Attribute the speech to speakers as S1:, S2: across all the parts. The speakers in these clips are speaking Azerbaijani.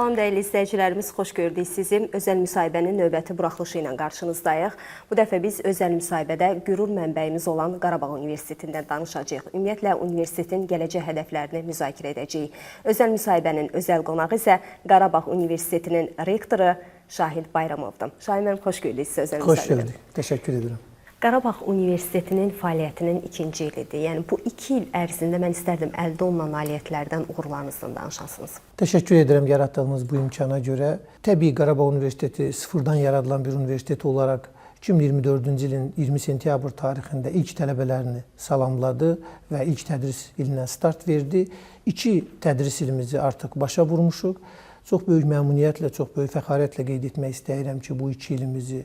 S1: Salam dəyərli izləyicilərimiz, xoş gördük sizi. Özəl müsahibənin növbəti buraxılışı ilə qarşınızdayıq. Bu dəfə biz özəl müsahibədə qürur mənbəyimiz olan Qarabağ Universitetindən danışacağıq. Ümumiyyətlə, universitetin gələcək hədəflərini müzakirə edəcəyik. Özəl müsahibənin özəl qonağı isə Qarabağ Universitetinin rektoru Şahid Bayramovdur. Şahid müəllim, xoş gördük sizi özəl müsahibədə.
S2: Xoş gördük, təşəkkür edirəm.
S1: Qarabağ Universitetinin fəaliyyətinin 2-ci ilidir. Yəni, bu 2 il ərzində mən istərdim əldə olunan nailiyyətlərdən, uğurlarınızdan danışasınız.
S2: Təşəkkür edirəm yaratdığınız bu imkana görə. Təbii Qarabağ Universiteti sıfırdan yaradılan bir universitet olaraq 2024-cü ilin 20 sentyabr tarixində ilk tələbələrini salamladı və ilk tədris ilinə start verdi. 2 tədris ilimizi artıq başa vurmuşuq. Çox böyük məmnuniyyətlə, çox böyük fəxarətlə qeyd etmək istəyirəm ki, bu 2 ilimizi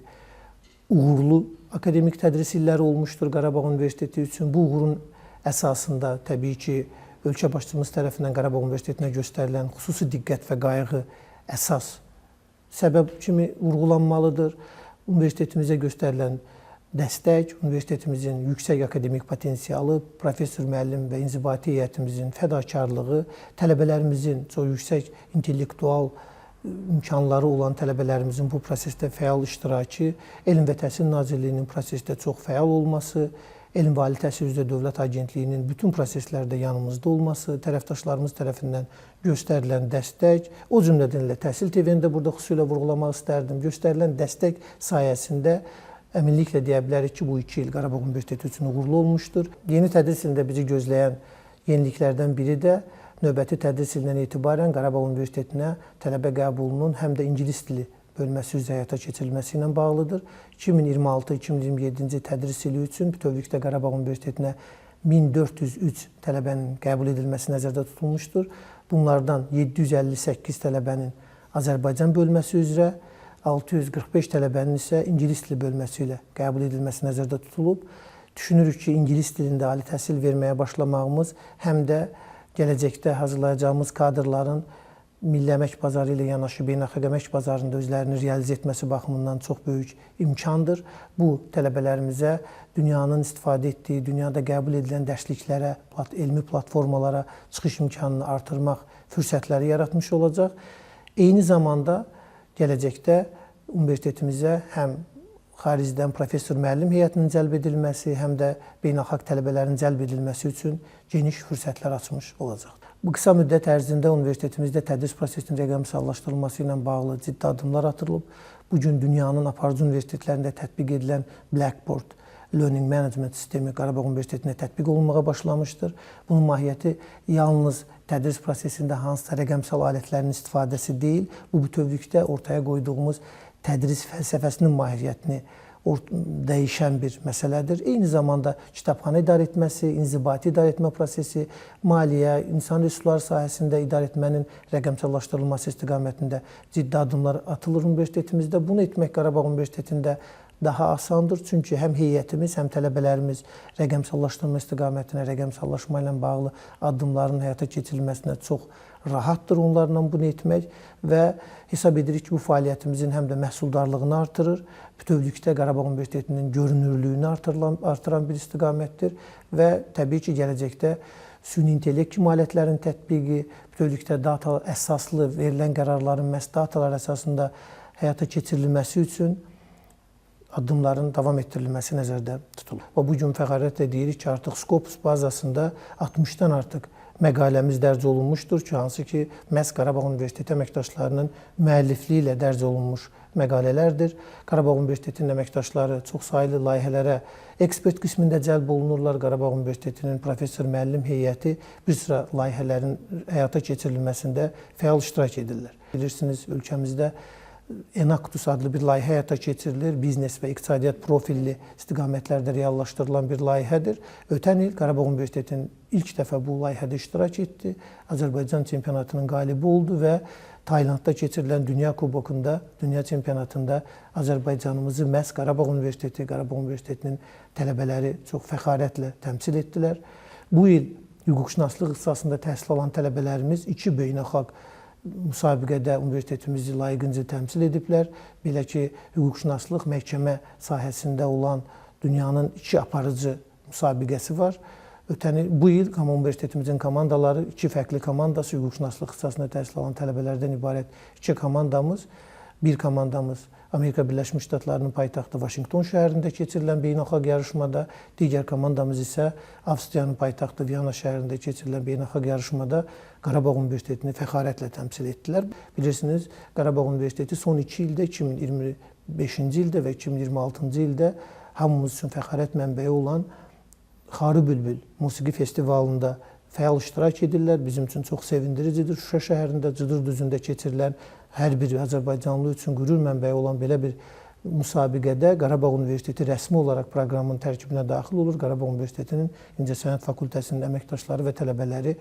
S2: uğurlu akademik tədris illəri olmuşdur Qarabağ Universiteti üçün. Bu uğurun əsasında təbii ki, ölkə başçımız tərəfindən Qarabağ Universitetinə göstərilən xüsusi diqqət və qayğı əsas səbəb kimi vurğulanmalıdır. Universitetimizə göstərilən dəstək, universitetimizin yüksək akademik potensialı, professor, müəllim və inzibati heyətimizin fədakarlığı, tələbələrimizin çox yüksək intellektual imkanları olan tələbələrimizin bu prosesdə fəal iştirakı, Elm və Təhsil Nazirliyinin prosesdə çox fəal olması, Elm və Ali Təhsil üzrə Dövlət Agentliyinin bütün proseslərdə yanımızda olması, tərəfdaşlarımız tərəfindən göstərilən dəstək, o cümlədən ilə Təhsil TV-ni də burada xüsusilə vurğulamaq istərdim. Göstərilən dəstək sayəsində əminliklə deyə bilərik ki, bu 2 il Qarabağ Universiteti üçün uğurlu olmuşdur. Yeni tədris ilində bizi gözləyən yeniliklərdən biri də növbəti tədris ilindən etibarən Qarabağ Universitetinə tələbə qəbulunun həm də ingilis dili bölməsi üzrə həyata keçirilməsi ilə bağlıdır. 2026-2027-ci tədris ili üçün bütövlükdə Qarabağ Universitetinə 1403 tələbənin qəbul edilməsi nəzərdə tutulmuşdur. Bunlardan 758 tələbənin Azərbaycan bölməsi üzrə, 645 tələbənin isə ingilis dili bölməsi ilə qəbul edilməsi nəzərdə tutulub. Düşünürük ki, ingilis dilində ali təhsil verməyə başlamağımız həm də gələcəkdə hazırlayacağımız kadrların milli əmək bazarı ilə yanaşı beynəlxalq əmək bazarında özlərini realizə etməsi baxımından çox böyük imkandır. Bu, tələbələrimizə dünyanın istifadə etdiyi, dünyada qəbul edilən dərsliklərə, elmi platformalara çıxış imkanını artırmaq fürsətləri yaratmış olacaq. Eyni zamanda gələcəkdə universitetimizə həm xaricdən professor müəllim heyətinin cəlb edilməsi, həm də beynəlxalq tələbələrin cəlb edilməsi üçün geniş fürsətlər açmış olacaq. Bu qısa müddət ərzində universitetimizdə tədris prosesinin rəqəmsallaşdırılması ilə bağlı ciddi addımlar atılıb. Bugün dünyanın aparıcı universitetlərində tətbiq edilən Blackboard Learning Management sistemi Qarabağ Universitetində tətbiq olunmağa başlamışdır. Bunun mahiyyəti yalnız tədris prosesində hansısa rəqəmsal alətlərin istifadəsi deyil, bu bütövlükdə ortaya qoyduğumuz tədris fəlsəfəsinin mahiyyətini dəyişən bir məsələdir. Eyni zamanda kitabxana idarə etməsi, inzibati idarə etmə prosesi, maliyyə, insan resursları sahəsində idarə etmənin rəqəmsallaşdırılması istiqamətində ciddi addımlar atılır universitetimizdə. Bunu etmək Qarabağ Universitetində daha asandır. Çünki həm heyətimiz, həm tələbələrimiz rəqəmsallaşdırma istiqamətinə, rəqəmsallaşma ilə bağlı addımların həyata keçirilməsinə çox rahatdır onlarla bunu etmək və hesab edirik ki, bu fəaliyyətimizin həm də məhsuldarlığını artırır, bütövlükdə Qarabağ Universitetinin görünürlüyünü artıran bir istiqamətdir və təbii ki, gələcəkdə süni intellekt kimi alətlərin tətbiqi, bütövlükdə data əsaslı verilən qərarların məhz datalar əsasında həyata keçirilməsi üçün addımların davam etdirilməsi nəzərdə tutulur. Və bu gün fəxarətlə deyirik ki, artıq Scopus bazasında 60-dan artıq məqaləmiz dərc olunmuşdur ki, hansı ki, məhz Qarabağ Universiteti əməkdaşlarının müəllifliyi ilə dərc olunmuş məqalələrdir. Qarabağ Universitetinin əməkdaşları çox saylı layihələrə ekspert qismində cəlb olunurlar. Qarabağ Universitetinin professor müəllim heyəti bir sıra layihələrin həyata keçirilməsində fəal iştirak edirlər. Bilirsiniz, ölkəmizdə Enactus adlı bir layihə həyata keçirilir. Biznes və iqtisadiyyat profilli istiqamətlərdə reallaşdırılan bir layihədir. Ötən il Qarabağ Universitetinin ilk dəfə bu layihədə iştirak etdi. Azərbaycan çempionatının qalibi oldu və Taylandda keçirilən Dünya Kubokunda, Dünya çempionatında Azərbaycanımızı məhz Qarabağ Universitetinin tələbələri çox fəxarətlə təmsil etdilər. Bu il hüquqşünaslıq ixtisasında təhsil alan tələbələrimiz 2 beynəlxalq müsabiqədə universitetimizi layiqincə təmsil ediblər. Belə ki, hüquqşünaslıq məhkəmə sahəsində olan dünyanın 2 aparıcı müsabiqəsi var. Bu il Qama Universitetimizin komandaları, 2 fərqli komandası, hüquqşünaslıq ixtisasında təhsil alan tələbələrdən ibarət 2 komandamız, bir komandamız Amerika Birləşmiş Ştatlarının paytaxtı Vaşinqton şəhərində keçirilən beynəlxalq yarışmada, digər komandamız isə Avstriyanın paytaxtı Viyana şəhərində keçirilən beynəlxalq yarışmada Qarabağ Universitetini fəxarətlə təmsil etdilər. Bilirsiniz, Qarabağ Universiteti son 2 ildə, 2025-ci ildə və 2026-cı ildə hamımız üçün fəxarət mənbəyi olan Xarı Bülbül musiqi festivalında fəal iştirak edirlər. Bizim üçün çox sevindiricidir. Şuşa şəhərində Cıdır düzündə keçirilən hər bir Azərbaycanlı üçün qürur mənbəyi olan belə bir müsabiqədə Qarabağ Universiteti rəsmi olaraq proqramın tərkibinə daxil olur. Qarabağ Universitetinin İncəsənət Fakültəsinin əməkdaşları və tələbələri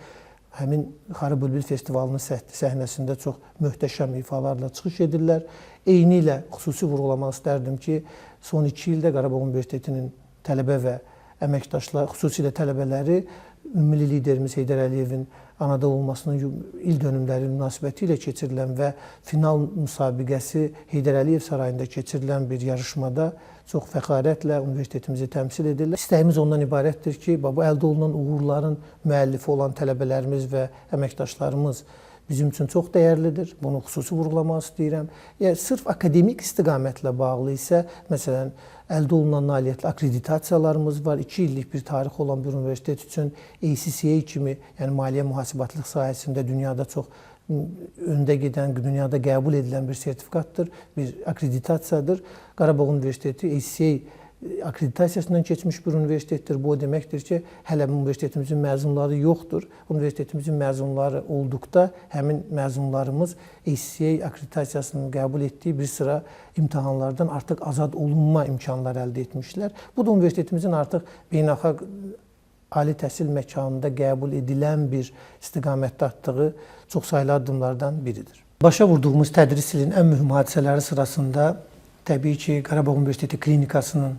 S2: həmin Xarı Bülbül festivalının səhnəsində çox möhtəşəm ifalarla çıxış edirlər. Eynilə xüsusi vurğulamaq istərdim ki, son 2 ildə Qarabağ Universitetinin tələbə və əməkdaşlar, xüsusilə tələbələri Ümumilli liderimiz Heydər Əliyevin anadan olmasının il dönümləri münasibəti ilə keçirilən və final müsabiqəsi Heydər Əliyev sarayında keçirilən bir yarışmada çox fəxarətlə universitetimizi təmsil edirlər. İstəyimiz ondan ibarətdir ki, bu əldə olunan uğurların müəllifi olan tələbələrimiz və əməkdaşlarımız bizim üçün çox dəyərlidir. Bunu xüsusi vurğulamaq istəyirəm. Sırf akademik istiqamətlə bağlı isə, məsələn, əldə olunan nailiyyətli akreditasiyalarımız var. 2 illik bir tarix olan bir universitet üçün ACCA kimi, yəni maliyyə mühasibatlıq sahəsində dünyada çox öndə gedən, dünyada qəbul edilən bir sertifikatdır, bir akreditasiyadır. Qarabağ Universiteti ACCA akreditasiyasından keçmiş bir universitetdir. Bu o deməkdir ki, hələ universitetimizin məzunları yoxdur. Universitetimizin məzunları olduqda həmin məzunlarımız ACCA akreditasiyasının qəbul etdiyi bir sıra imtahanlardan artıq azad olunma imkanları əldə etmişlər. Bu da universitetimizin artıq beynəlxalq ali təhsil məkanında qəbul edilən bir istiqamətdə atdığı çoxsaylı addımlardan biridir. Başa vurduğumuz tədris ilinin ən mühüm hadisələri sırasında təbii ki, Qarabağ Universiteti klinikasının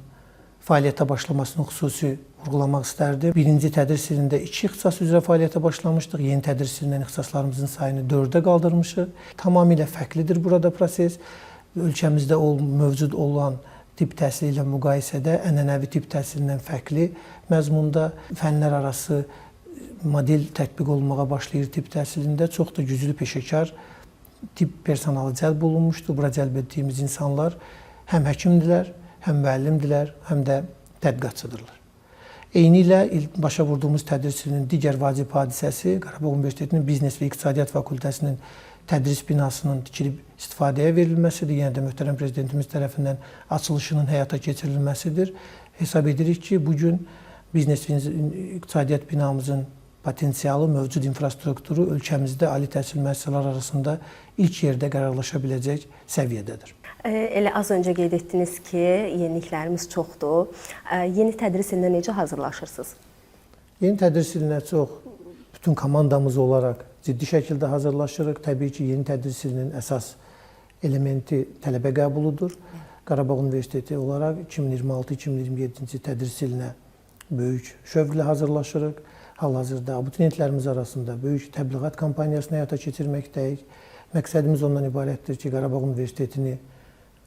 S2: fəaliyyətə başlamasını xüsusi vurğulamaq istərdim. Birinci tədris ilində 2 ixtisas üzrə fəaliyyətə başlamışdıq. Yeni tədris ilindən ixtisaslarımızın sayını 4-ə qaldırmışıq. Tamamilə fərqlidir burada proses. Ölkəmizdə mövcud olan tibb təhsili ilə müqayisədə ənənəvi tibb təhsilindən fərqli məzmunda fənlər arası model tətbiq olunmağa başlayır tibb təhsilində. Çox da güclü peşəkar tibb personalı cəlb olunmuşdur. Bura cəlb etdiyimiz insanlar həm həkimdirlər, həm müəllimdirlər, həm də tədqiqatçıdırlar. Eynilə başa vurduğumuz tədris ilinin digər vacib hadisəsi Qarabağ Universitetinin Biznes və İqtisadiyyat Fakültəsinin tədris binasının tikilib istifadəyə verilməsidir. Yəni də möhtərəm prezidentimiz tərəfindən açılışının həyata keçirilməsidir. Hesab edirik ki, bugün Biznes və İqtisadiyyat binamızın potensialı, mövcud infrastrukturu ölkəmizdə ali təhsil müəssisələri arasında ilk yerdə qərarlaşa biləcək səviyyədədir.
S1: Elə az öncə qeyd etdiniz ki, yeniliklərimiz çoxdur. Yeni tədris ilinə necə hazırlaşırsınız?
S2: Yeni tədris ilinə bütün komandamız olaraq ciddi şəkildə hazırlaşırıq. Təbii ki, yeni tədris ilinin əsas elementi tələbə qəbuludur. Qarabağ Universiteti olaraq 2026-2027-ci tədris ilinə böyük şövqlə hazırlaşırıq. Hal-hazırda abituriyentlərimiz arasında böyük təbliğat kampaniyasını həyata keçirməkdəyik. Məqsədimiz ondan ibarətdir ki, Qarabağ Universitetini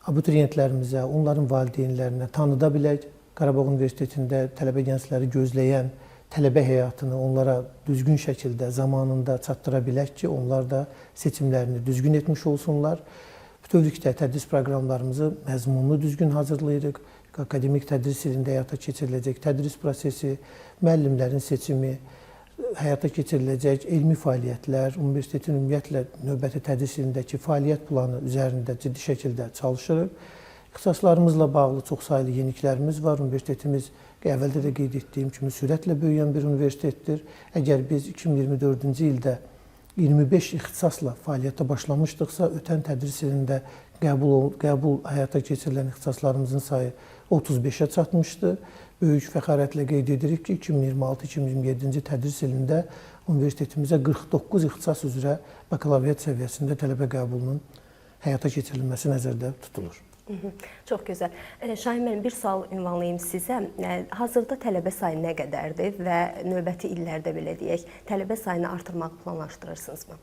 S2: abituriyentlərimizə, onların valideynlərinə tanıda bilək. Qarabağ Universitetində tələbə gəncləri gözləyən tələbə həyatını onlara düzgün şəkildə, zamanında çatdıra bilək ki, onlar da seçimlərini düzgün etmiş olsunlar. Bütövlükdə tədris proqramlarımızı məzmunlu düzgün hazırlayırıq. Akademik tədris ilində həyata keçiriləcək tədris prosesi, müəllimlərin seçimi, həyata keçiriləcək elmi fəaliyyətlər, universitetin ümumiyyətlə növbəti tədris ilindəki fəaliyyət planı üzərində ciddi şəkildə çalışırıq. İxtisaslarımızla bağlı çoxsaylı yeniliklərimiz var. Universitetimiz əvvəldə də qeyd etdiyim kimi sürətlə böyüyən bir universitetdir. Əgər biz 2024-cü ildə 25 ixtisasla fəaliyyətə başlamışdıqsa, ötən tədris ilində qəbul həyata keçirilən ixtisaslarımızın sayı 35-ə çatmışdı. Böyük fəxarətlə qeyd edirik ki, 2026-2027-ci tədris ilində universitetimizə 49 ixtisas üzrə bakalavriat səviyyəsində tələbə qəbulunun həyata keçirilməsi nəzərdə tutulur.
S1: Çox gözəl. Şahin müəllim, bir sual ünvanlayım sizə. Hazırda tələbə sayı nə qədərdir və növbəti illərdə belə deyək, tələbə sayını artırmaq planlaşdırırsınızmı?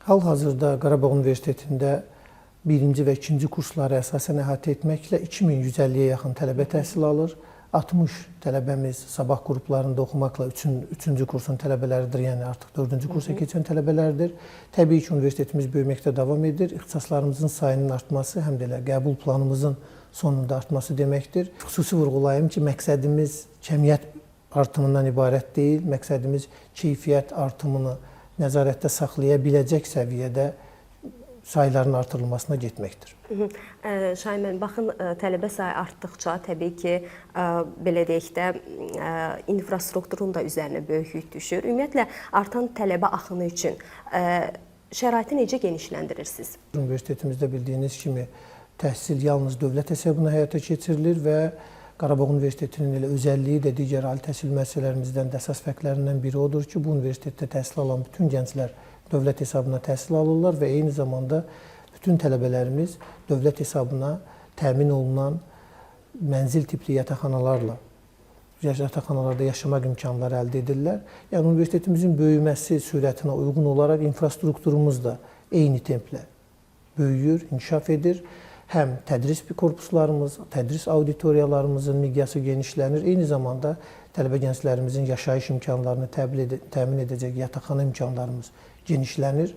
S2: Hal-hazırda Qarabağ Universitetində 1-ci və 2-ci kursları əsasən əhatə etməklə 2150-yə yaxın tələbə təhsil alır. 60 tələbəmiz sabah qruplarında oxumaqla 3-cü kursun tələbələridir, yəni artıq 4-cü kursa keçən tələbələrdir. Təbii ki, universitetimiz böyüməkdə davam edir. İxtisaslarımızın sayının artması, həm də elə qəbul planımızın sonunda artması deməkdir. Xüsusi vurğulayım ki, məqsədimiz kəmiyyət artımından ibarət deyil, məqsədimiz keyfiyyət artımını nəzarətdə saxlaya biləcək səviyyədə sayların artırılmasına getməkdir.
S1: Şahin müəllim, baxın, tələbə sayı artdıqca təbii ki, belə deyək də, infrastrukturun da üzərinə böyük yük düşür. Ümumiyyətlə, artan tələbə axını üçün şəraiti necə genişləndirirsiniz?
S2: Universitetimizdə bildiyiniz kimi təhsil yalnız dövlət hesabına həyata keçirilir və Qarabağ Universitetinin elə özəlliyi də digər ali təhsil müəssisələrimizdən də əsas fərqlərindən biri odur ki, bu universitetdə təhsil alan bütün gənclər dövlət hesabına təhsil alırlar və eyni zamanda bütün tələbələrimiz dövlət hesabına təmin olunan mənzil tipli yataqxanalarda yaşamaq imkanları əldə edirlər. Yəni, universitetimizin böyüməsi sürətinə uyğun olaraq infrastrukturumuz da eyni templə böyüyür, inkişaf edir. Həm tədris korpuslarımız, tədris auditoriyalarımızın miqyası genişlənir, eyni zamanda tələbə gənclərimizin yaşayış imkanlarını təmin edəcək yataqxana imkanlarımız genişlənir.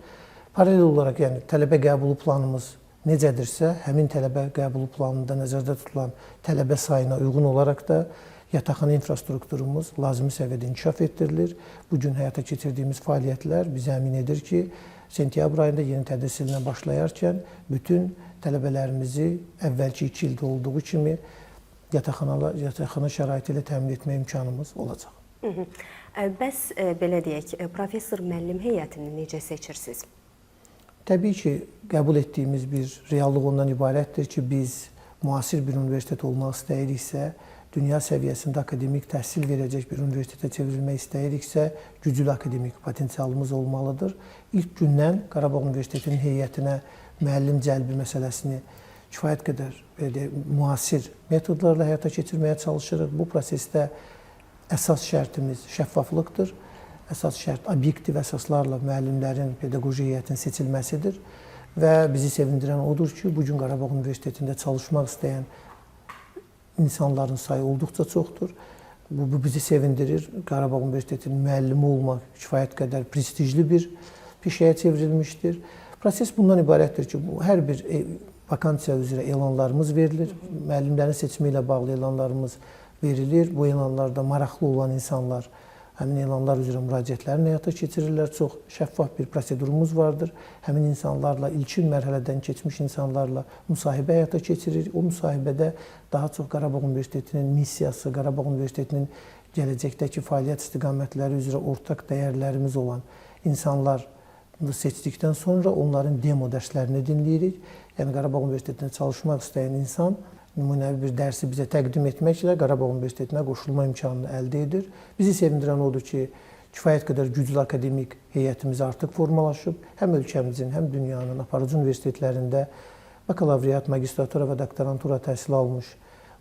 S2: Paralel olaraq, yəni tələbə qəbulu planımız necədirsə, həmin tələbə qəbulu planında nəzərdə tutulan tələbə sayına uyğun olaraq da yataqxana infrastrukturumuz lazımi səviyyədə inkişaf etdirilir. Bu gün həyata keçirdiyimiz fəaliyyətlər bizə əmin edir ki, sentyabr ayında yeni tədris ilinə başlayarkən bütün tələbələrimizi əvvəlki 2 ildə olduğu kimi yataqxana şəraiti ilə təmin etmə imkanımız olacaq.
S1: Bəs belə deyək, professor müəllim heyətini necə seçirsiniz?
S2: Təbii ki, qəbul etdiyimiz bir reallıq ondan ibarətdir ki, biz müasir bir universitet olmaq istəyiriksə, dünya səviyyəsində akademik təhsil verəcək bir universitetə çevrilmək istəyiriksə, güclü akademik potensialımız olmalıdır. İlk gündən Qarabağ Universitetinin heyətinə müəllim cəlbi məsələsini kifayət qədər müasir metodlarla həyata keçirməyə çalışırıq. Bu prosesdə əsas şərtimiz şəffaflıqdır. Əsas şərt obyektiv əsaslarla müəllimlərin, pedaqoji heyətin seçilməsidir. Və bizi sevindirən odur ki, bugün Qarabağ Universitetində çalışmaq istəyən insanların sayı olduqca çoxdur. Bu bizi sevindirir. Qarabağ Universitetinin müəllimi olmaq kifayət qədər prestijli bir peşəyə çevrilmişdir. Proses bundan ibarətdir ki, hər bir vakansiya üzrə elanlarımız verilir. Müəllimlərin seçimi ilə bağlı elanlarımız verilir. Bu elanlarda maraqlı olan insanlar həmin elanlar üzrə müraciətlərini həyata keçirirlər. Çox şəffaf bir prosedurumuz vardır. Həmin insanlarla, ilkin mərhələdən keçmiş insanlarla müsahibə həyata keçirir. O müsahibədə daha çox Qarabağ Universitetinin missiyası, Qarabağ Universitetinin gələcəkdəki fəaliyyət istiqamətləri üzrə ortaq dəyərlərimiz olan insanlar seçdikdən sonra onların demo dərslərini dinləyirik. Yəni, Qarabağ Universitetində çalışmaq istəyən insan nümunəvi bir dərsi bizə təqdim etməklə Qarabağ Universitetinə qoşulma imkanını əldə edir. Bizi sevindirən odur ki, kifayət qədər güclü akademik heyətimiz artıq formalaşıb. Həm ölkəmizin, həm dünyanın aparıcı universitetlərində bakalavriat, magistratura və doktorantura təhsil almış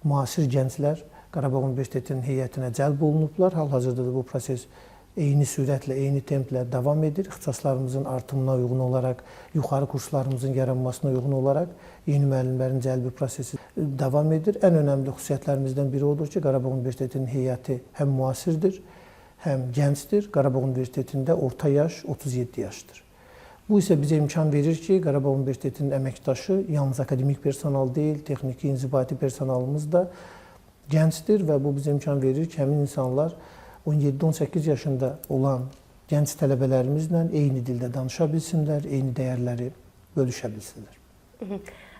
S2: müasir gənclər Qarabağ Universitetinin heyətinə cəlb olunublar. Hal-hazırda da bu proses eyni sürətlə, eyni templə davam edir. İxtisaslarımızın artımına uyğun olaraq, yuxarı kurslarımızın yaranmasına uyğun olaraq yeni müəllimlərin cəlbi prosesi davam edir. Ən önəmli xüsusiyyətlərimizdən biri odur ki, Qarabağ Universitetinin heyəti həm müasirdir, həm gəncdir. Qarabağ Universitetində orta yaş 37 yaşdır. Bu isə bizə imkan verir ki, Qarabağ Universitetinin əməkdaşı yalnız akademik personal deyil, texniki, inzibati personalımız da gəncdir və bu bizə imkan verir ki, həmin insanlar 17-18 yaşında olan gənc tələbələrimizlə eyni dildə danışa bilsinlər, eyni dəyərləri bölüşə bilsinlər.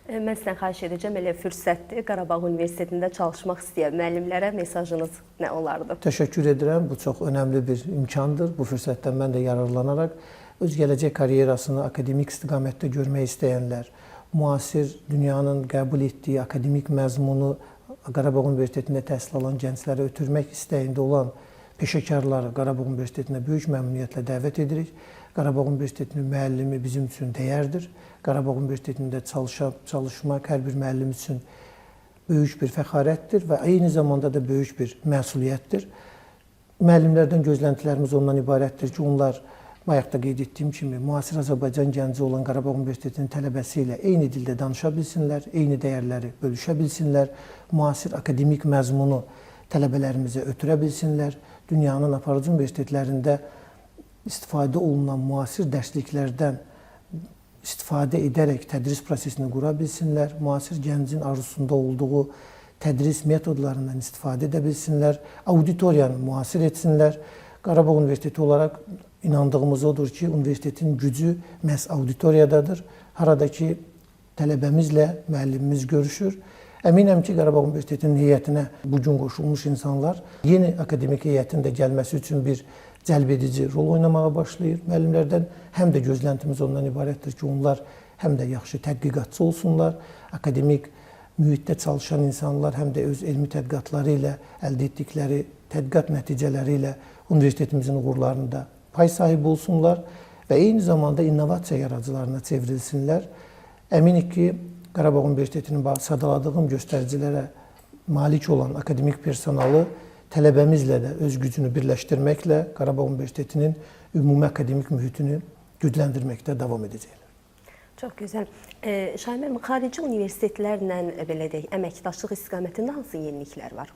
S1: Mən sizdən xahiş edəcəm, elə fürsətdir. Qarabağ Universitetində çalışmaq istəyən müəllimlərə mesajınız nə olardı?
S2: Təşəkkür edirəm. Bu çox önəmli bir imkandır. Bu fürsətdən mən də yararlanaraq öz gələcək karyerasını akademik istiqamətdə görmək istəyənlər, müasir dünyanın qəbul etdiyi akademik məzmunu Qarabağ Universitetində təhsil alan gənclərə ötürmək istəyində olan peşəkarları Qarabağ Universitetinə böyük məmnuniyyətlə dəvət edirik. Qarabağ Universitetinin müəllimi bizim üçün dəyərdir. Qarabağ Universitetində çalışmaq hər bir müəllim üçün böyük bir fəxarətdir və eyni zamanda da böyük bir məsuliyyətdir. Müəllimlərdən gözləntilərimiz ondan ibarətdir ki, onlar bayaq da qeyd etdiyim kimi müasir Azərbaycan gənci olan Qarabağ Universitetinin tələbəsi ilə eyni dildə danışa bilsinlər, eyni dəyərləri bölüşə bilsinlər, müasir akademik məzmunu tələbələrimizə ötürə bilsinlər, dünyanın aparıcı universitetlərində istifadə olunan müasir dərsliklərdən istifadə edərək tədris prosesini qura bilsinlər, müasir gəncin arzusunda olduğu tədris metodlarından istifadə edə bilsinlər, auditoriyanı müasir etsinlər. Qarabağ Universiteti olaraq inandığımız odur ki, universitetin gücü məhz auditoriyadadır. Harada ki, tələbəmizlə müəllimimiz görüşür. Əminəm ki, Qarabağ Universitetinin heyətinə bu gün qoşulmuş insanlar yeni akademik heyətin də gəlməsi üçün bir cəlb edici rol oynamağa başlayır. Müəllimlərdən həm də gözləntimiz ondan ibarətdir ki, onlar həm də yaxşı tədqiqatçı olsunlar, akademik mühitdə çalışan insanlar həm də öz elmi tədqiqatları ilə əldə etdikləri tədqiqat nəticələri ilə universitetimizin uğurlarında pay sahibi olsunlar və eyni zamanda innovasiya yaradıcılarına çevrilsinlər. Əminik ki, Qarabağ Universitetinin sadaladığım göstəricilərə malik olan akademik personalı tələbəmizlə də öz gücünü birləşdirməklə Qarabağ Universitetinin ümumi akademik mühitini gücləndirməkdə davam edəcəklər.
S1: Çox gözəl. Şahin müəllim, xarici universitetlərlə belə deyək, əməkdaşlıq istiqamətində hansı yeniliklər var?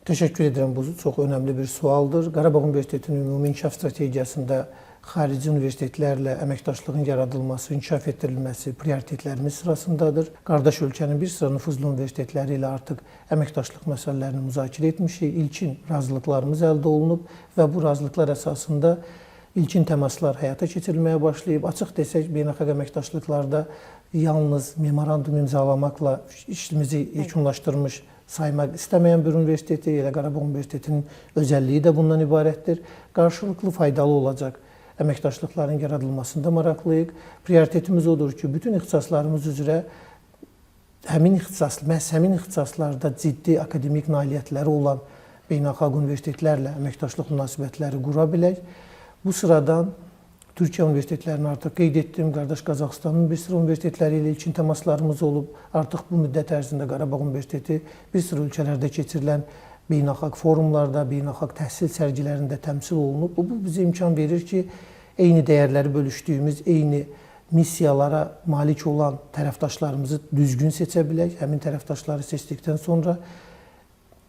S2: Təşəkkür edirəm. Bu çox önəmli bir sualdır. Qarabağ Universitetinin ümumi inkişaf strategiyasında xarici universitetlərlə əməkdaşlığın yaradılması, inkişaf etdirilməsi prioritetlərimiz sırasındadır. Qardaş ölkənin bir sıra nüfuzlu universitetləri ilə artıq əməkdaşlıq məsələlərini müzakirə etmişik. İlkin razılıqlarımız əldə olunub və bu razılıqlar əsasında ilkin təmaslar həyata keçirilməyə başlayıb. Açıq desək, beynəlxalq əməkdaşlıqlarda yalnız memorandum imzalamaqla işimizi yekunlaşdırmış saymaq istəməyən bir universiteti, elə Qarabağ Universitetinin özəlliyi də bundan ibarətdir. Qarşılıqlı faydalı olacaq əməkdaşlıqların yaradılmasında maraqlıyıq. Prioritetimiz odur ki, bütün ixtisaslarımız üzrə məhz həmin ixtisaslarda ciddi akademik nailiyyətləri olan beynəlxalq universitetlərlə əməkdaşlıq münasibətləri qura bilək. Bu sıradan Türkiyə universitetlərini artıq qeyd etdim. Qardaş Qazaxıstanın bir sıra universitetləri ilə ilkin təmaslarımız olub. Artıq bu müddət ərzində Qarabağ Universiteti bir sıra ölkələrdə keçirilən beynəlxalq forumlarda, beynəlxalq təhsil sərgilərində təmsil olunub. Bu bizə imkan verir ki, eyni dəyərləri bölüşdüyümüz, eyni missiyalara malik olan tərəfdaşlarımızı düzgün seçə bilək. Həmin tərəfdaşları seçdikdən sonra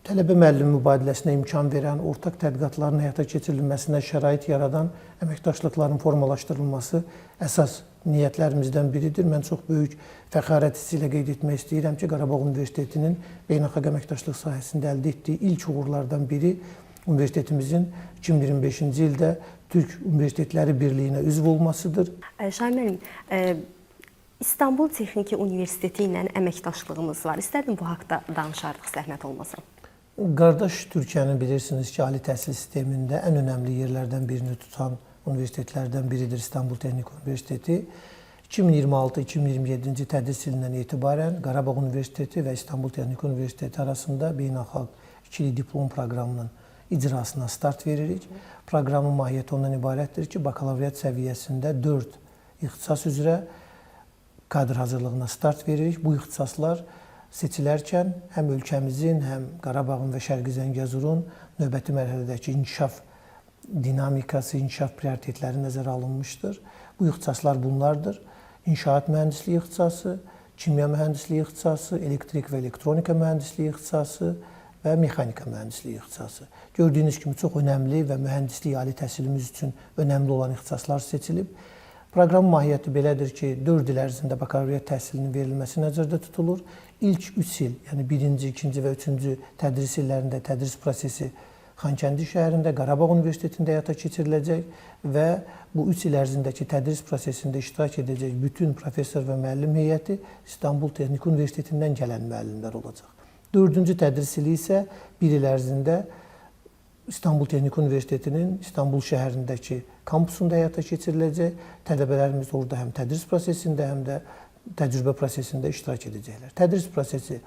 S2: tələbə-müəllim mübadiləsinə imkan verən, ortaq tədqiqatların həyata keçirilməsinə şərait yaradan əməkdaşlıqların formalaşdırılması əsas niyyətlərimizdən biridir. Mən çox böyük fəxarət hissi ilə qeyd etmək istəyirəm ki, Qarabağ Universitetinin beynəlxalq əməkdaşlıq sahəsində əldə etdiyi ilk uğurlardan biri universitetimizin 2025-ci ildə Türk Universitetləri Birliyinə üzv olmasıdır.
S1: Şahin müəllim, İstanbul Texniki Universiteti ilə əməkdaşlığımız var. İstərdim bu haqda danışardıq, zəhmət olmasa.
S2: Qardaş Türkiyənin bilirsiniz ki, ali təhsil sistemində ən önəmli yerlərdən birini tutan universitetlərdən biridir İstanbul Texniki Universiteti. 2026-2027-ci tədris ilindən etibarən Qarabağ Universiteti və İstanbul Texniki Universiteti arasında beynəlxalq ikili diplom proqramının icrasına start veririk. Proqramın mahiyyəti ondan ibarətdir ki, bakalavriat səviyyəsində 4 ixtisas üzrə kadr hazırlığına start veririk. Bu ixtisaslar seçilərkən həm ölkəmizin, həm Qarabağın və Şərqi Zəngəzurun növbəti mərhələdəki inkişaf dinamikası, inkişaf prioritetləri nəzərə alınmışdır. Bu ixtisaslar bunlardır. İnşaat mühəndisliyi ixtisası, kimya mühəndisliyi ixtisası, elektrik və elektronika mühəndisliyi ixtisası və mexanika mühəndisliyi ixtisası. Gördüyünüz kimi çox önəmli və mühəndislik ali təhsilimiz üçün önəmli olan ixtisaslar seçilib. Proqram mahiyyəti belədir ki, 4 il ərzində bakalavriat təhsilinin verilməsi nəzərdə tutulur. İlk 3 il, yəni 1-ci, 2-ci və 3-cü tədris illərində tədris prosesi Xankəndi şəhərində, Qarabağ Universitetində həyata keçiriləcək və bu 3 il ərzindəki tədris prosesində iştirak edəcək bütün professor və müəllim heyəti İstanbul Texniki Universitetindən gələn müəllimlər olacaq. 4-cü tədris ili isə 1 il ərzində İstanbul Texniki Universitetinin İstanbul şəhərindəki kampusunda həyata keçiriləcək. Tələbələrimiz orada həm tədris prosesində, həm də təcrübə prosesində iştirak edəcəklər. Tədris prosesi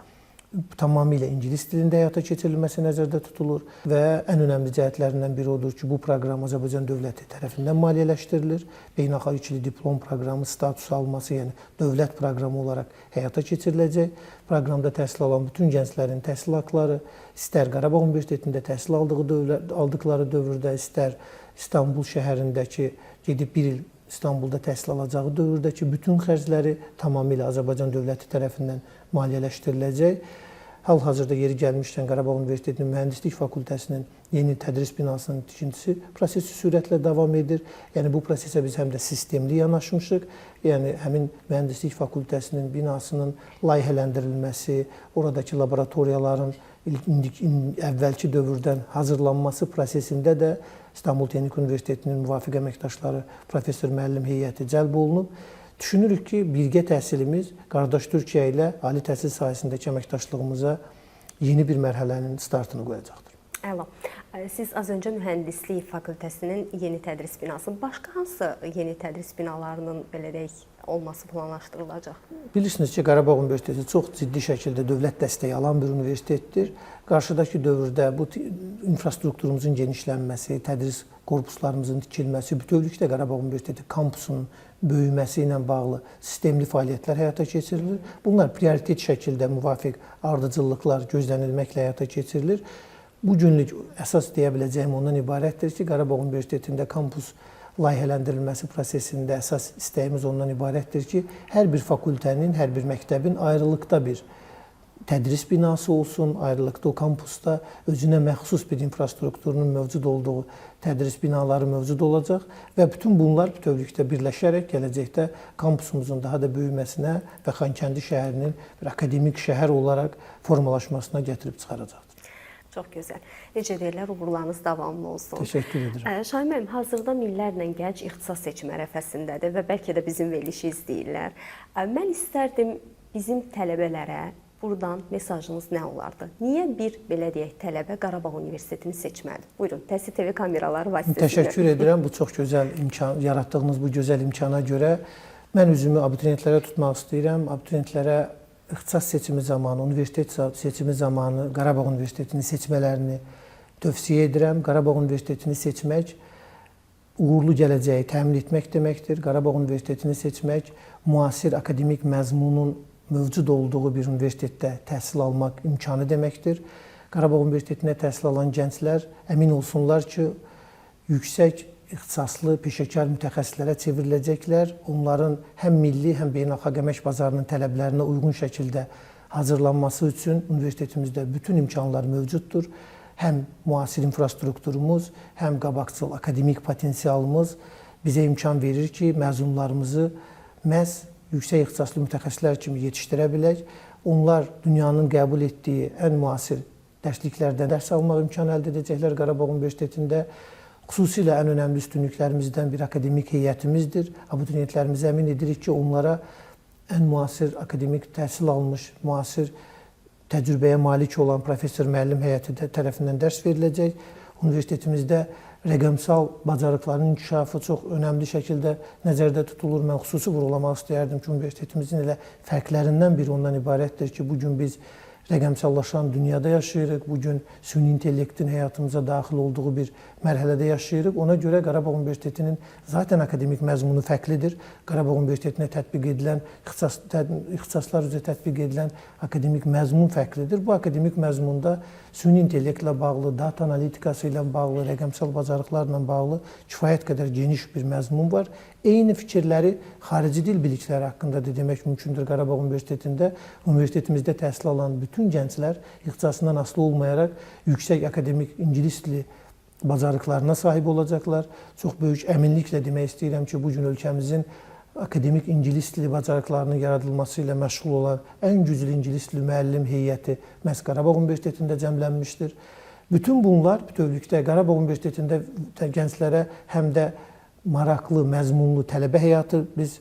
S2: tamamilə ingilis dilində həyata keçirilməsi nəzərdə tutulur və ən önəmli cəhətlərindən biri odur ki, bu proqram Azərbaycan dövləti tərəfindən maliyyələşdirilir. Beynəlxalq ikili diplom proqramı statusu alması, yəni dövlət proqramı olaraq həyata keçiriləcək. Proqramda təhsil alan bütün gənclərin təhsil haqqları, istər Qarabağ Universitetində təhsil aldıqları dövrdə, istər İstanbul şəhərindəki gedib bir il İstanbulda təhsil alacağı dövrdəki bütün xərcləri tamamilə Azərbaycan dövləti tərəfindən maliyyələşdiriləcək. Hal-hazırda yeri gəlmişkən Qarabağ Universitetinin Mühəndislik Fakültəsinin yeni tədris binasının tikintisi prosesi sürətlə davam edir. Yəni bu prosesə biz həm də sistemli yanaşmışıq. Yəni həmin Mühəndislik Fakültəsinin binasının layihələndirilməsi, oradakı laboratoriyaların əvvəlki dövrdən hazırlanması prosesində də İstanbul Texnik Universitetinin müvafiq əməkdaşları, professor müəllim heyəti cəlb olunub. Düşünürük ki, birgə təhsilimiz qardaş Türkiyə ilə ali təhsil sahəsindəki əməkdaşlığımıza yeni bir mərhələnin startını qoyacaqdır.
S1: Əla. Siz az öncə Mühəndislik Fakültəsinin yeni tədris binası, başqa hansı yeni tədris binalarının belə deyək, olması planlaşdırılacaq?
S2: Bilirsiniz ki, Qarabağ Universiteti çox ciddi şəkildə dövlət dəstəyi alan bir universitetdir. Qarşıdakı dövrdə bu infrastrukturumuzun genişlənməsi, tədris korpuslarımızın tikilməsi, bütövlükdə Qarabağ Universiteti kampusunun böyüməsi ilə bağlı sistemli fəaliyyətlər həyata keçirilir. Bunlar prioritet şəkildə müvafiq ardıcıllıqlar gözlənilməklə həyata keçirilir. Bu günlük əsas deyə biləcəyim ondan ibarətdir ki, Qarabağ Universitetində kampus layihələndirilməsi prosesində əsas istəyimiz ondan ibarətdir ki, hər bir fakültənin, hər bir məktəbin ayrılıqda bir tədris binası olsun, ayrılıqda o kampusda özünə məxsus bir infrastrukturunun mövcud olduğu tədris binaları mövcud olacaq və bütün bunlar bütövlükdə birləşərək gələcəkdə kampusumuzun daha da böyüməsinə və Xankəndi şəhərinin bir akademik şəhər olaraq formalaşmasına gətirib çıxaracaqdır.
S1: Çox gözəl. Necə deyirlər, uğurlarınız davamlı olsun.
S2: Təşəkkür edirəm.
S1: Şahin müəllim, hazırda minlərlə gənc ixtisas seçimi ərəfəsindədir və bəlkə də bizim verilişi izləyirlər. Mən istərdim bizim tələbələrə buradan mesajınız nə olardı? Niyə bir, belə deyək, tələbə Qarabağ Universitetini seçməlidir? Buyurun, Təhsil TV kameraları vasitəsilə. Təşəkkür
S2: edirəm bu çox gözəl imkan, yaratdığınız bu gözəl imkana görə. Mən özümü abituriyentlərə tutmaq istəyirəm. Abituriyentlərə ixtisas seçimi zamanı, universitet seçimi zamanı Qarabağ Universitetini seçmələrini tövsiyə edirəm. Qarabağ Universitetini seçmək uğurlu gələcəyi təmin etmək deməkdir. Qarabağ Universitetini seçmək müasir akademik məzmunun mövcud olduğu bir universitetdə təhsil almaq imkanı deməkdir. Qarabağ Universitetinə təhsil alan gənclər əmin olsunlar ki, yüksək ixtisaslı, peşəkar mütəxəssislərə çevriləcəklər. Onların həm milli, həm beynəlxalq əmək bazarının tələblərinə uyğun şəkildə hazırlanması üçün universitetimizdə bütün imkanlar mövcuddur. Həm müasir infrastrukturumuz, həm qabaqcıl akademik potensialımız bizə imkan verir ki, məzunlarımızı məhz yüksək ixtisaslı mütəxəssislər kimi yetişdirə bilək. Onlar dünyanın qəbul etdiyi ən müasir dərsliklərdən dərs almaq imkanı əldə edəcəklər Qarabağ Universitetində. Xüsusilə ən önəmli üstünlüklərimizdən bir akademik heyətimizdir. Abituriyentlərimizə əmin edirik ki, onlara ən müasir akademik təhsil almış, müasir təcrübəyə malik olan professor müəllim heyəti tərəfindən dərs veriləcək. Universitetimizdə rəqəmsal bacarıqların inkişafı çox önəmli şəkildə nəzərdə tutulur. Mən xüsusi vurğulamaq istəyərdim ki, universitetimizin elə fərqlərindən biri ondan ibarətdir ki, bugün biz rəqəmsallaşan dünyada yaşayırıq. Bugün süni intellektin həyatımıza daxil olduğu bir mərhələdə yaşayırıq. Ona görə Qarabağ Universitetinin zaten akademik məzmunu fərqlidir. Qarabağ Universitetinə tətbiq edilən, ixtisaslar üzrə tətbiq edilən akademik məzmun fərqlidir. Bu akademik məzmunda süni intellektlə bağlı, data analitikası ilə bağlı, rəqəmsal bacarıqlarla bağlı kifayət qədər geniş bir məzmun var. Eyni fikirləri xarici dil bilikləri haqqında da demək mümkündür Qarabağ Universitetində. Universitetimizdə təhsil alan bütün gənclər ixtisasından asılı olmayaraq yüksək akademik ingilis dili bacarıqlarına sahib olacaqlar. Çox böyük əminliklə demək istəyirəm ki, bugün ölkəmizin akademik ingilis dili bacarıqlarının yaradılması ilə məşğul olan ən güclü ingilis dili müəllim heyəti məhz Qarabağ Universitetində cəmlənmişdir. Bütün bunlar bütövlükdə Qarabağ Universitetində gənclərə həm də maraqlı, məzmunlu tələbə həyatı biz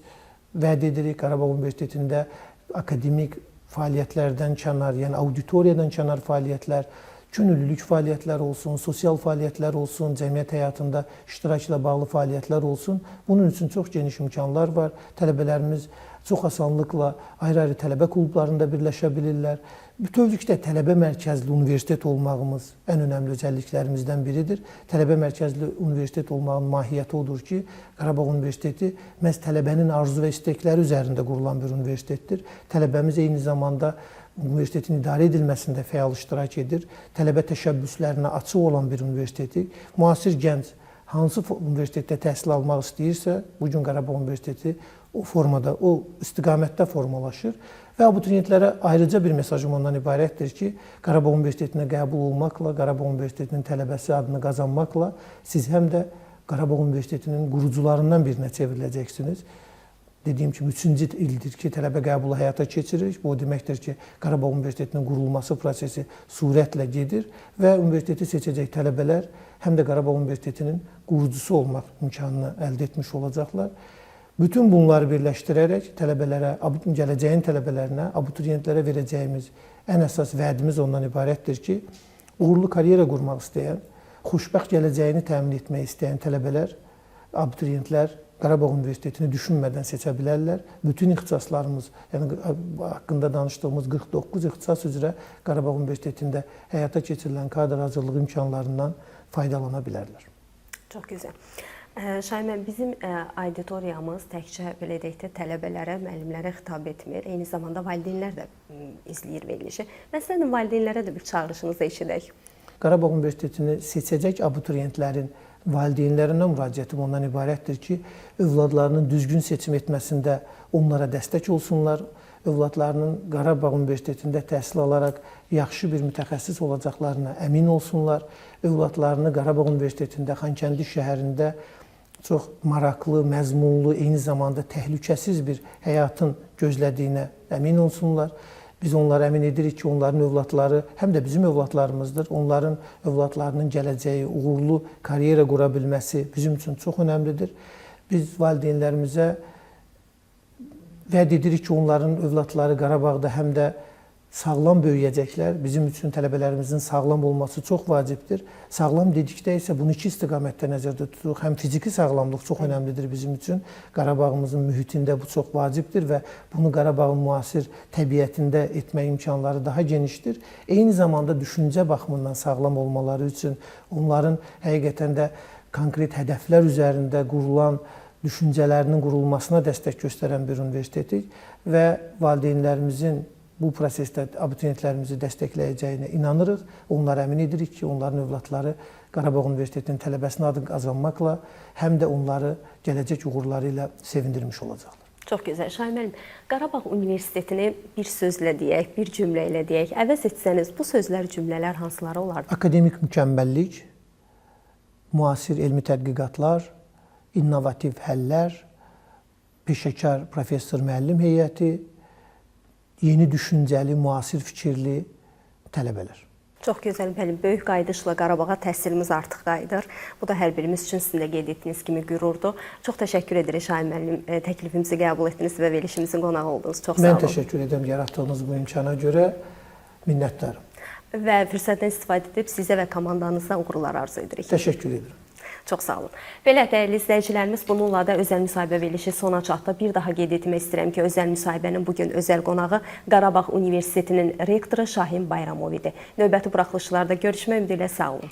S2: vəd edirik. Qarabağ Universitetində akademik fəaliyyətlərdən kənar, yəni auditoriyadan kənar fəaliyyətlər, könüllülük fəaliyyətləri olsun, sosial fəaliyyətlər olsun, cəmiyyət həyatında iştirakla bağlı fəaliyyətlər olsun. Bunun üçün çox geniş imkanlar var. Tələbələrimiz çox asanlıqla ayrı-ayrı tələbə klublarında birləşə bilirlər. Bütövlükdə tələbə mərkəzli universitet olmağımız ən önəmli özəlliklərimizdən biridir. Tələbə mərkəzli universitet olmağın mahiyyəti odur ki, Qarabağ Universiteti məhz tələbənin arzu və istekləri üzərində qurulan bir universitetdir. Tələbəmiz eyni zamanda universitetin idarə edilməsində fəal iştirak edir. Tələbə təşəbbüslərinə açıq olan bir universiteti, müasir gənc hansı universitetdə təhsil almaq istəyirsə, bugün Qarabağ Universiteti o formada, o istiqamətdə formalaşır və abituriyentlərə ayrıca bir mesajım ondan ibarətdir ki, Qarabağ Universitetinə qəbul olmaqla, Qarabağ Universitetinin tələbəsi adını qazanmaqla siz həm də Qarabağ Universitetinin qurucularından birinə çevriləcəksiniz. Dediyim kimi 3-cü ildir ki, tələbə qəbulu həyata keçiririk. Bu o deməkdir ki, Qarabağ Universitetinin qurulması prosesi sürətlə gedir və universiteti seçəcək tələbələr həm də Qarabağ Universitetinin qurucusu olmaq imkanını əldə etmiş olacaqlar. Bütün bunları birləşdirərək tələbələrə, gələcəyin tələbələrinə, abituriyentlərə verəcəyimiz ən əsas vədimiz ondan ibarətdir ki, uğurlu karyera qurmaq istəyən, xoşbəxt gələcəyini təmin etmək istəyən tələbələr, abituriyentlər Qarabağ Universitetini düşünmədən seçə bilərlər. Bütün ixtisaslarımız, yəni haqqında danışdığımız 49 ixtisas üzrə Qarabağ Universitetində həyata keçirilən kadr hazırlığı imkanlarından faydalana bilərlər.
S1: Çox gözəl. Şahin, bizim auditoriyamız təkcə belə deyək də tələbələrə, müəllimlərə xitab etmir. Eyni zamanda valideynlər də izləyir verilişi. Məsələn, valideynlərə də bir çağırışınızı eşidək.
S2: Qarabağ Universitetini seçəcək abituriyentlərin valideynlərinə müraciətim ondan ibarətdir ki, övladlarının düzgün seçim etməsində onlara dəstək olsunlar, övladlarının Qarabağ Universitetində təhsil alaraq yaxşı bir mütəxəssis olacaqlarına əmin olsunlar, övladlarını Qarabağ Universitetində Xankəndi şəhərində çox maraqlı, məzmunlu, eyni zamanda təhlükəsiz bir həyatın gözlədiyinə əmin olsunlar. Biz onlara əmin edirik ki, onların övladları həm də bizim övladlarımızdır. Onların övladlarının gələcəyi, uğurlu karyera qura bilməsi bizim üçün çox önəmlidir. Biz valideynlərimizə vəd edirik ki, onların övladları Qarabağda həm də sağlam böyüyəcəklər. Bizim üçün tələbələrimizin sağlam olması çox vacibdir. Sağlam dedikdə isə bunu iki istiqamətdə nəzərdə tuturuq. Həm fiziki sağlamlıq çox önəmlidir bizim üçün. Qarabağımızın mühitində bu çox vacibdir və bunu Qarabağın müasir təbiətində etmək imkanları daha genişdir. Eyni zamanda düşüncə baxımından sağlam olmaları üçün onların həqiqətən də konkret hədəflər üzərində qurulan düşüncələrinin qurulmasına dəstək göstərən bir universitetik və valideynlərimizin bu prosesdə abituriyentlərimizi dəstəkləyəcəyinə inanırıq. Onlara əmin edirik ki, onların övladları Qarabağ Universitetinin tələbəsinin adını qazanmaqla həm də onları gələcək uğurları ilə sevindirmiş olacaqlar.
S1: Çox gözəl. Şahin müəllim, Qarabağ Universitetini bir sözlə deyək, bir cümlə ilə deyək, əvəz etsəniz bu sözlər, cümlələr hansıları olardı?
S2: Akademik mükəmməllik, müasir elmi tədqiqatlar, innovativ həllər, peşəkar professor müəllim heyəti, yeni düşüncəli, müasir fikirli tələbələr.
S1: Çox gözəl, müəllim. Böyük qayıdışla Qarabağa təhsilimiz artıq qayıdır. Bu da hər birimiz üçün sizin də qeyd etdiyiniz kimi qürurdur. Çox təşəkkür edirik Şahin müəllim. Təklifimizi qəbul etdiniz və verilişimizin qonağı oldunuz. Çox sağ olun.
S2: Mən təşəkkür edirəm yaratdığınız bu imkana görə. Minnətdarım.
S1: Və fürsətdən istifadə edib sizə və komandanıza uğurlar arzu edirik.
S2: Təşəkkür edirəm.
S1: Çox sağ olun. Belə dəyərli izləyicilərimiz, bununla da özəl müsahibə verilişi sona çatdı. Bir daha qeyd etmək istəyirəm ki, özəl müsahibənin bugün özəl qonağı Qarabağ Universitetinin rektoru Şahin Bayramov idi. Növbəti buraxılışlarda görüşmək ümidi ilə sağ olun.